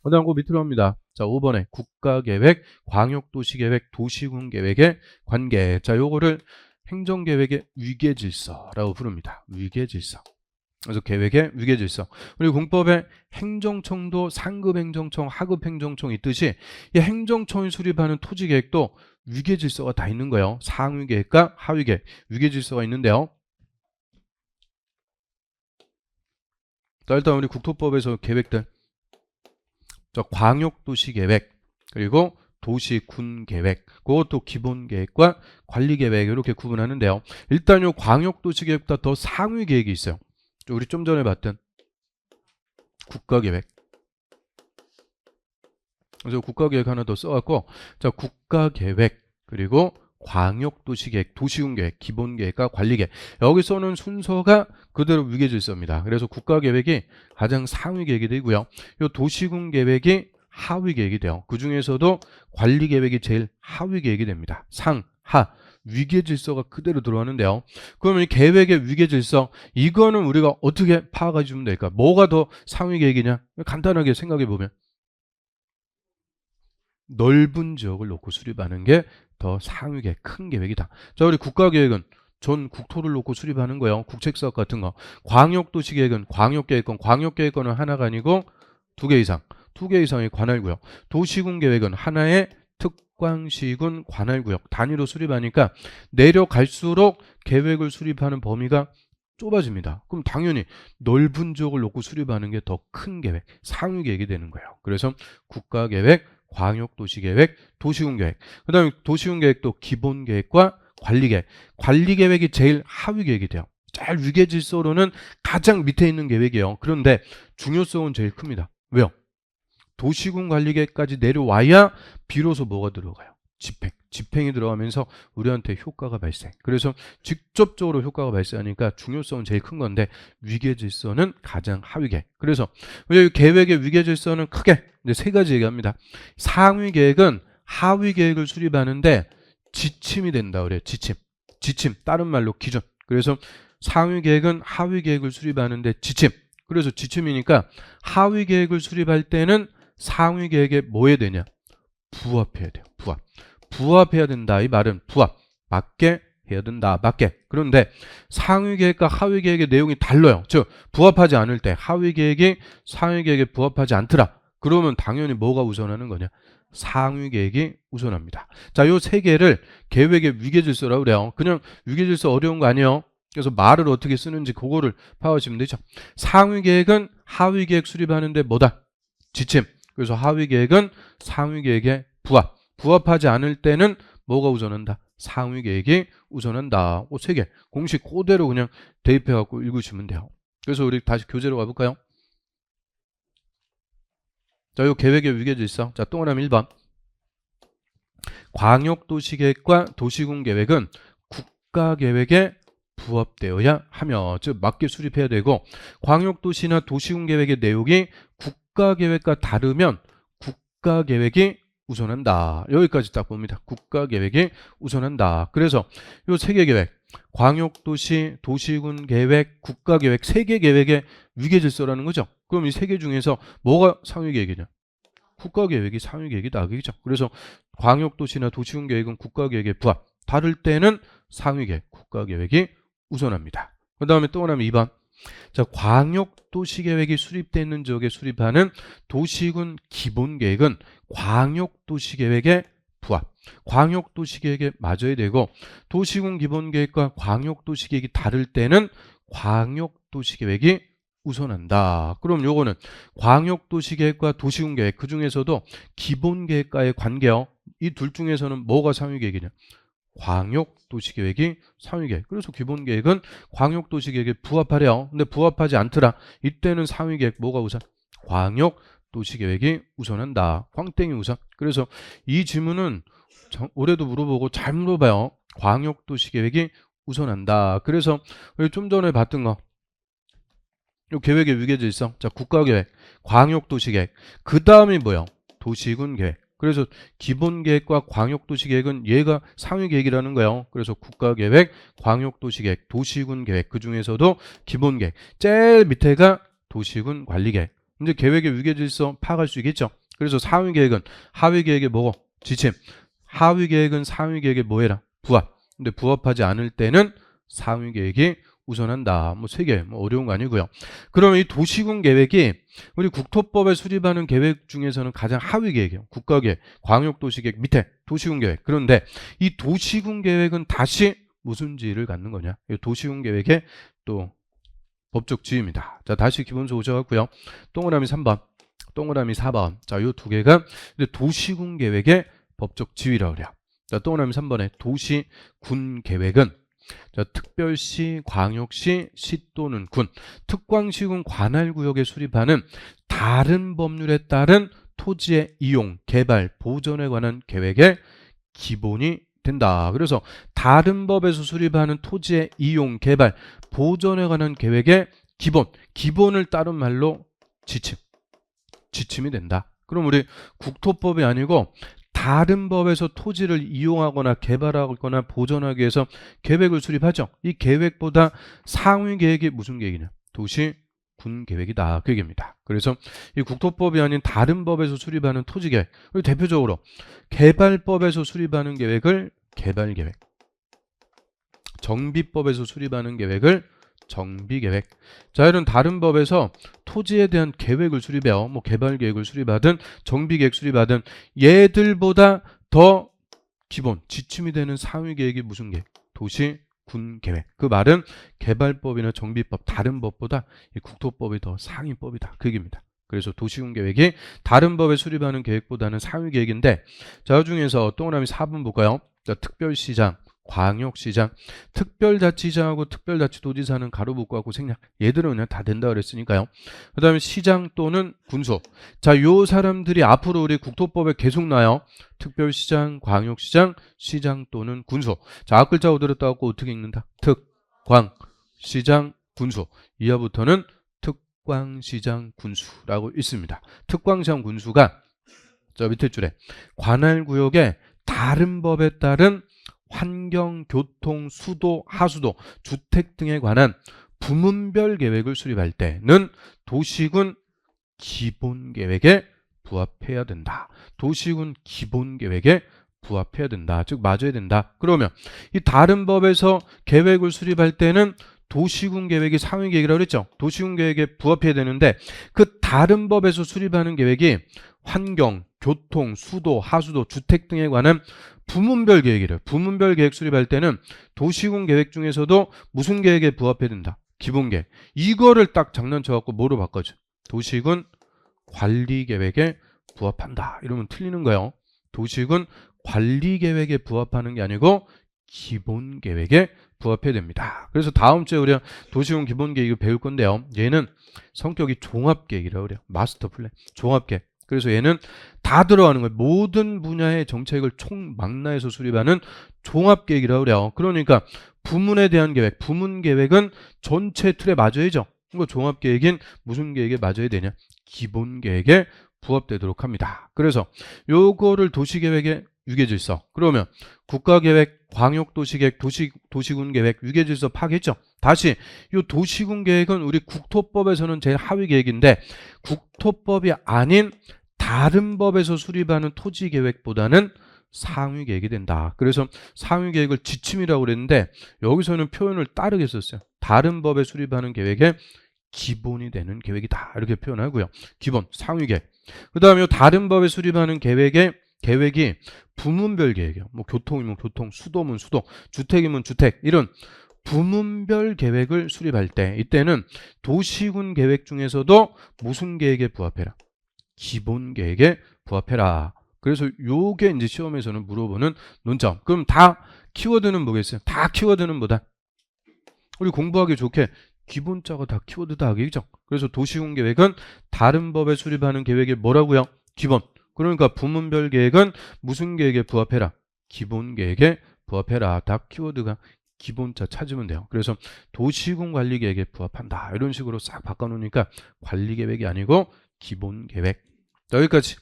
그 다음 그 밑으로 합니다. 자, 5번에 국가계획, 광역도시계획, 도시군계획의 관계. 자, 요거를 행정계획의 위계질서라고 부릅니다. 위계질서. 그래서 계획의 위계질서. 그리고 공법에 행정청도 상급행정청, 하급행정청 있듯이 이 행정청이 수립하는 토지계획도 위계질서가 다 있는 거예요. 상위계획과 하위계획, 위계질서가 있는데요. 자, 일단 우리 국토법에서 계획들. 자, 광역도시계획, 그리고 도시군계획, 그것도 기본계획과 관리계획 이렇게 구분하는데요. 일단 요 광역도시계획보다 더 상위계획이 있어요. 우리 좀 전에 봤던 국가계획. 그래서 국가계획 하나 더 써갖고, 자, 국가계획, 그리고 광역도시계획, 도시군계획, 기본계획과 관리계획. 여기 써놓은 순서가 그대로 위계질서입니다. 그래서 국가계획이 가장 상위계획이 되고요. 이 도시군계획이 하위계획이 돼요. 그 중에서도 관리계획이 제일 하위계획이 됩니다. 상, 하. 위계질서가 그대로 들어가는데요. 그러면 이 계획의 위계질서, 이거는 우리가 어떻게 파악해 주면 될까? 뭐가 더 상위계획이냐? 간단하게 생각해 보면 넓은 지역을 놓고 수립하는 게 더 상위계획, 큰 계획이다. 자, 우리 국가계획은 전 국토를 놓고 수립하는 거예요. 국책사업 같은 거. 광역도시계획은 광역계획권은 하나가 아니고 두 개 이상, 두 개 이상의 관할구역. 도시군계획은 하나의 특광시군 관할구역 단위로 수립하니까 내려갈수록 계획을 수립하는 범위가 좁아집니다. 그럼 당연히 넓은 지역을 놓고 수립하는 게 더 큰 계획, 상위 계획이 되는 거예요. 그래서 국가계획, 광역도시계획, 도시군계획. 그 다음에 도시군계획도 기본계획과 관리계획. 관리계획이 제일 하위계획이 돼요. 제일 위계질서로는 가장 밑에 있는 계획이에요. 그런데 중요성은 제일 큽니다. 왜요? 도시군 관리계획까지 내려와야 비로소 뭐가 들어가요? 집행이 들어가면서 우리한테 효과가 발생. 그래서 직접적으로 효과가 발생하니까 중요성은 제일 큰 건데 위계질서는 가장 하위계획. 그래서 우리 계획의 위계질서는 크게 이제 세 가지 얘기합니다. 상위계획은 하위계획을 수립하는데 지침이 된다 그래요. 지침. 다른 말로 기준. 그래서 상위계획은 하위계획을 수립하는데 지침. 그래서 지침이니까 하위계획을 수립할 때는 상위계획에 뭐 해야 되냐? 부합해야 돼요. 부합해야 된다. 이 말은 부합. 맞게 해야 된다. 맞게. 그런데 상위계획과 하위계획의 내용이 달라요. 즉 부합하지 않을 때 하위계획이 상위계획에 부합하지 않더라. 그러면 당연히 뭐가 우선하는 거냐? 상위계획이 우선합니다. 자, 요 세 개를 계획의 위계질서라고 그래요. 그냥 위계질서 어려운 거 아니에요. 그래서 말을 어떻게 쓰는지 그거를 파악하시면 되죠. 상위계획은 하위계획 수립하는데 뭐다? 지침. 그래서 하위계획은 상위계획에 부합하지 않을 때는 뭐가 우선한다? 상위계획이 우선한다. 세 개. 공식 그대로 그냥 대입해갖고 읽으시면 돼요. 그래서 우리 다시 교재로 가볼까요? 자, 요 계획의 위계질서. 자, 동그라미 1번. 광역도시계획과 도시군계획은 국가계획에 부합되어야 하며, 즉 맞게 수립해야 되고, 광역도시나 도시군계획의 내용이 국가계획과 다르면 국가계획이 우선한다. 여기까지 딱 봅니다. 국가계획이 우선한다. 그래서 요 세 개 계획, 광역도시, 도시군계획, 국가계획 세 개 계획의 위계질서라는 거죠. 그럼 이 세 개 중에서 뭐가 상위계획이냐? 국가계획이 상위계획이다. 그죠? 그래서 광역도시나 도시군계획은 국가계획에 부합. 다를 때는 상위계획, 국가계획이 우선합니다. 그 다음에 또 하나면 2번. 자, 광역도시계획이 수립되어 있는 지역에 수립하는 도시군 기본계획은 광역도시계획에 부합. 광역도시계획에 맞아야 되고, 도시군 기본계획과 광역도시계획이 다를 때는 광역도시계획이 우선한다. 그럼 요거는 광역도시계획과 도시군계획, 그 중에서도 기본계획과의 관계요. 이 둘 중에서는 뭐가 상위계획이냐? 광역도시계획이 상위계획. 그래서 기본계획은 광역도시계획에 부합하래요. 근데 부합하지 않더라. 이때는 상위계획 뭐가 우선? 광역도시계획이 우선한다. 광땡이 우선. 그래서 이 질문은 올해도 물어보고 잘 물어봐요. 광역도시계획이 우선한다. 그래서 우리 좀 전에 봤던 거, 이 계획의 위계질서. 자, 국가계획, 광역도시계획. 그 다음이 뭐예요? 도시군계획. 그래서 기본계획과 광역도시계획은 얘가 상위계획이라는 거예요. 그래서 국가계획, 광역도시계획, 도시군계획, 그 중에서도 기본계획. 제일 밑에가 도시군관리계획. 이제 계획의 위계 질서 파악할 수 있겠죠. 그래서 상위 계획은 하위 계획에 뭐고? 지침. 하위 계획은 상위 계획에 뭐 해라? 부합. 근데 부합하지 않을 때는 상위 계획이 우선한다. 뭐 3개, 뭐 어려운 거 아니고요. 그러면 이 도시군 계획이 우리 국토법에 수립하는 계획 중에서는 가장 하위 계획이에요. 국가계획, 광역도시계획 밑에 도시군 계획. 그런데 이 도시군 계획은 다시 무슨 지위를 갖는 거냐? 이 도시군 계획의 또 법적 지위입니다. 자, 다시 기본서 오셔갖고요. 동그라미 3번, 동그라미 4번. 자, 이 두 개가 이제 도시군 계획의 법적 지위라고 그래요. 자, 동그라미 3번에 도시군 계획은 자, 특별시, 광역시, 시 또는 군, 특광시군 관할구역에 수립하는 다른 법률에 따른 토지의 이용, 개발, 보존에 관한 계획의 기본이 된다. 그래서 다른 법에서 수립하는 토지의 이용, 개발, 보존에 관한 계획의 기본을 따른 말로 지침이 된다. 그럼 우리 국토법이 아니고 다른 법에서 토지를 이용하거나 개발하거나 보존하기 위해서 계획을 수립하죠. 이 계획보다 상위 계획이 무슨 계획이냐? 도시군 계획이다. 그 얘기입니다. 그래서 이 국토법이 아닌 다른 법에서 수립하는 토지 계획, 그리고 대표적으로 개발법에서 수립하는 계획을 개발계획, 정비법에서 수립하는 계획을 정비계획. 자, 이런 다른 법에서 토지에 대한 계획을 수립해요. 뭐 개발계획을 수립하든 정비계획 수립하든 얘들보다 더 기본, 지침이 되는 상위 계획이 무슨 계획? 도시군 계획. 그 말은 개발법이나 정비법, 다른 법보다 이 국토법이 더 상위법이다. 그 얘기입니다. 그래서 도시군 계획이 다른 법에 수립하는 계획보다는 상위 계획인데, 자, 그 중에서 동그라미 4번 볼까요? 자, 특별시장, 광역시장, 특별자치장하고 특별자치도지사는 가로 묶어갖고 생략. 얘들은 그냥 다 된다 그랬으니까요. 그 다음에 시장 또는 군수. 자, 요 사람들이 앞으로 우리 국토법에 계속 나요. 특별시장, 광역시장, 시장 또는 군수. 자, 앞글자 오들었다고 어떻게 읽는다? 특광시장, 군수. 이하부터는 특광시장, 군수라고 있습니다. 특광시장, 군수가 저 밑에 줄에 관할구역에 다른 법에 따른 환경, 교통, 수도, 하수도, 주택 등에 관한 부문별 계획을 수립할 때는 도시군 기본계획에 부합해야 된다. 도시군 기본계획에 부합해야 된다. 즉 맞아야 된다. 그러면 이 다른 법에서 계획을 수립할 때는 도시군 계획이 상위 계획이라고 그랬죠. 도시군 계획에 부합해야 되는데 그 다른 법에서 수립하는 계획이 환경, 교통, 수도, 하수도, 주택 등에 관한 부문별 계획이래요. 부문별 계획 수립할 때는 도시군 계획 중에서도 무슨 계획에 부합해야 된다? 기본계획. 이거를 딱 장난쳐갖고 뭐로 바꿔줘? 도시군 관리계획에 부합한다. 이러면 틀리는 거예요. 도시군 관리계획에 부합하는 게 아니고 기본계획에 부합해야 됩니다. 그래서 다음 주에 우리가 도시군 기본계획을 배울 건데요. 얘는 성격이 종합계획이라고 그래요. 마스터 플랜. 종합계획. 그래서 얘는 다 들어가는 거예요. 모든 분야의 정책을 총망라해서 수립하는 종합계획이라고 그래요. 그러니까 부문에 대한 계획, 부문계획은 전체 틀에 맞아야죠. 이거 종합계획인 무슨 계획에 맞아야 되냐? 기본계획에 부합되도록 합니다. 그래서 요거를 도시계획의 위계질서. 그러면 국가계획, 광역도시계획, 도시군계획, 위계질서 파악했죠. 다시 이 도시군계획은 우리 국토법에서는 제일 하위 계획인데 국토법이 아닌 다른 법에서 수립하는 토지계획보다는 상위 계획이 된다. 그래서 상위 계획을 지침이라고 그랬는데 여기서는 표현을 다르게 썼어요. 다른 법에 수립하는 계획의 기본이 되는 계획이다. 이렇게 표현하고요. 기본, 상위 계획. 그 다음에 다른 법에 수립하는 계획이 부문별 계획이에요. 뭐 교통이면 교통, 수도면 수도, 주택이면 주택, 이런 부문별 계획을 수립할 때 이때는 도시군 계획 중에서도 무슨 계획에 부합해라? 기본 계획에 부합해라. 그래서 요게 이제 시험에서는 물어보는 논점. 그럼 다 키워드는 뭐겠어요? 다 키워드는 뭐다? 우리 공부하기 좋게 기본자가 다 키워드다 하겠죠. 그래서 도시군 계획은 다른 법에 수립하는 계획이 뭐라고요? 기본. 그러니까 부문별 계획은 무슨 계획에 부합해라? 기본 계획에 부합해라. 다 키워드가 기본자 찾으면 돼요. 그래서 도시군 관리 계획에 부합한다. 이런 식으로 싹 바꿔놓으니까 관리 계획이 아니고 기본 계획. 여기까지.